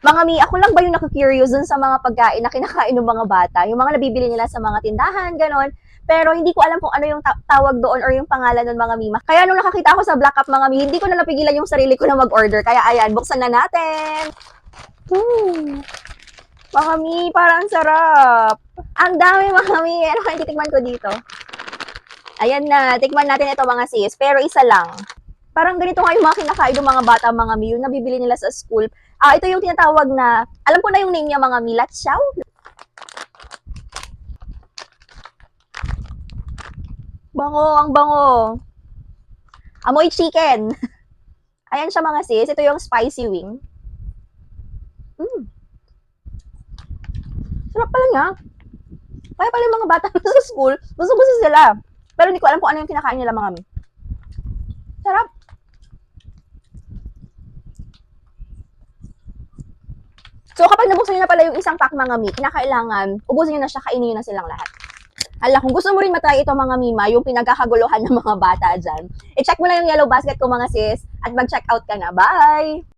Mga mi, ako lang ba yung naku-curious dun sa mga pagkain na kinakain ng mga bata? Yung mga nabibili nila sa mga tindahan, ganon. Pero hindi ko alam kung ano yung tawag doon or yung pangalan ng mga mima. Kaya nung nakakita ako sa Black Up mga mi, hindi ko na napigilan yung sarili ko na mag-order. Kaya ayan, buksan na natin. Mga mi, parang sarap. Ang dami mga mi. Ano kayang titikman ko dito? Ayan na, tikman natin ito mga sis. Pero isa lang. Parang ganito nga yung mga kinakain ng mga bata, mga mi, yung nabibili nila sa school. Ito yung tinatawag na, alam ko na yung name niya mga mi, latsaw. Bango, ang bango. Amoy chicken. Ayan siya mga sis. Ito yung spicy wing. Sarap pala niya. Kaya pala yung mga bata sa school, gusto-gusto sila. Pero hindi ko alam kung ano yung kinakain nila mga mi. Sarap. So kapag nabuksan nyo na pala yung isang pack mga mi, kinakailangan, ubusin nyo na siya, kainin nyo na silang lahat. Hala, kung gusto mo rin matry ito mga mima, yung pinagkakaguluhan ng mga bata dyan, i-check mo na yung yellow basket ko mga sis, at mag-check out ka na. Bye!